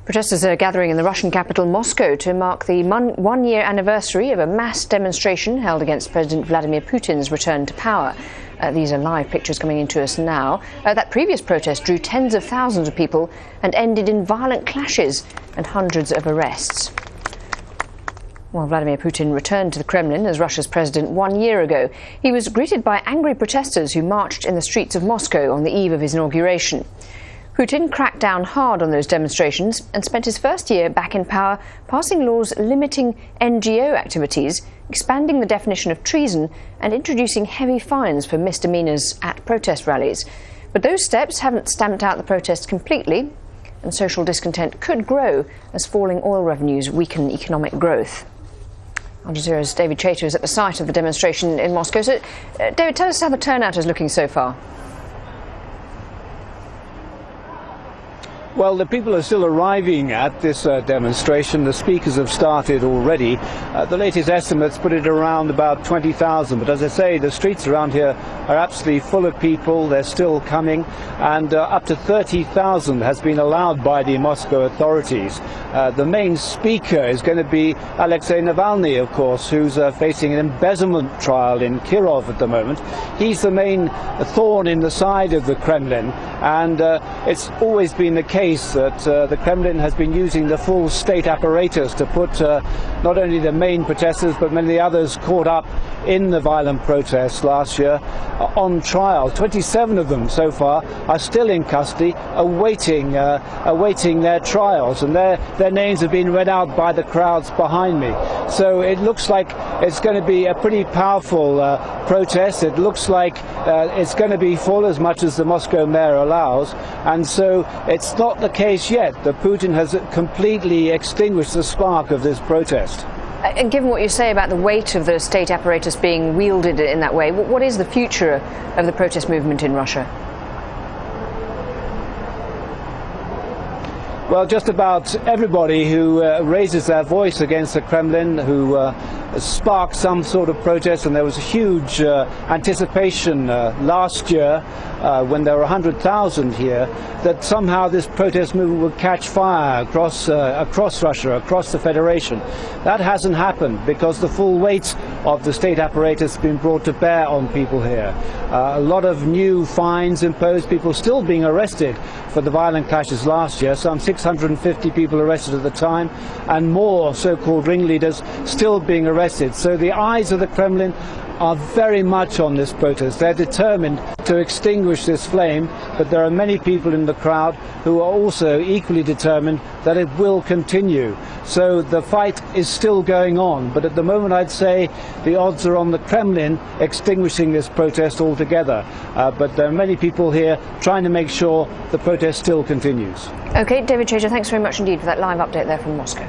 Protesters are gathering in the Russian capital Moscow to mark the one-year anniversary of a mass demonstration held against President Vladimir Putin's return to power. These are live pictures coming into us now. That previous protest drew tens of thousands of people and ended in violent clashes and hundreds of arrests. Well, Vladimir Putin returned to the Kremlin as Russia's president 1 year ago. He was greeted by angry protesters who marched in the streets of Moscow on the eve of his inauguration. Putin cracked down hard on those demonstrations and spent his first year back in power passing laws limiting NGO activities, expanding the definition of treason and introducing heavy fines for misdemeanours at protest rallies. But those steps haven't stamped out the protests completely, and social discontent could grow as falling oil revenues weaken economic growth. Al Jazeera's David Chater is at the site of the demonstration in Moscow. So, David, tell us how the turnout is looking so far. Well, the people are still arriving at this demonstration. The speakers have started already. The latest estimates put it around about 20,000. But as I say, the streets around here are absolutely full of people. They're still coming. And up to 30,000 has been allowed by the Moscow authorities. The main speaker is going to be Alexei Navalny, of course, who's facing an embezzlement trial in Kirov at the moment. He's the main thorn in the side of the Kremlin. And it's always been the case that the Kremlin has been using the full state apparatus to put not only the main protesters but many others caught up in the violent protests last year on trial. 27 of them so far are still in custody awaiting their trials, and their names have been read out by the crowds behind me. So it looks like it's going to be a pretty powerful protest. It looks like it's going to be full as much as the Moscow mayor allows, and so it's not the case yet that Putin has completely extinguished the spark of this protest. And given what you say about the weight of the state apparatus being wielded in that way, what is the future of the protest movement in Russia? Well, just about everybody who raises their voice against the Kremlin, who sparks some sort of protest, and there was a huge anticipation last year when there were 100,000 here, that somehow this protest movement would catch fire across Russia, across the Federation. That hasn't happened because the full weight of the state apparatus has been brought to bear on people here. A lot of new fines imposed, people still being arrested for the violent clashes last year, some 650 people arrested at the time, and more so-called ringleaders still being arrested. So the eyes of the Kremlin are very much on this protest. They're determined to extinguish this flame, but there are many people in the crowd who are also equally determined that it will continue. So the fight is still going on, but at the moment I'd say the odds are on the Kremlin extinguishing this protest altogether. But there are many people here trying to make sure the protest still continues. OK, David Chater, thanks very much indeed for that live update there from Moscow.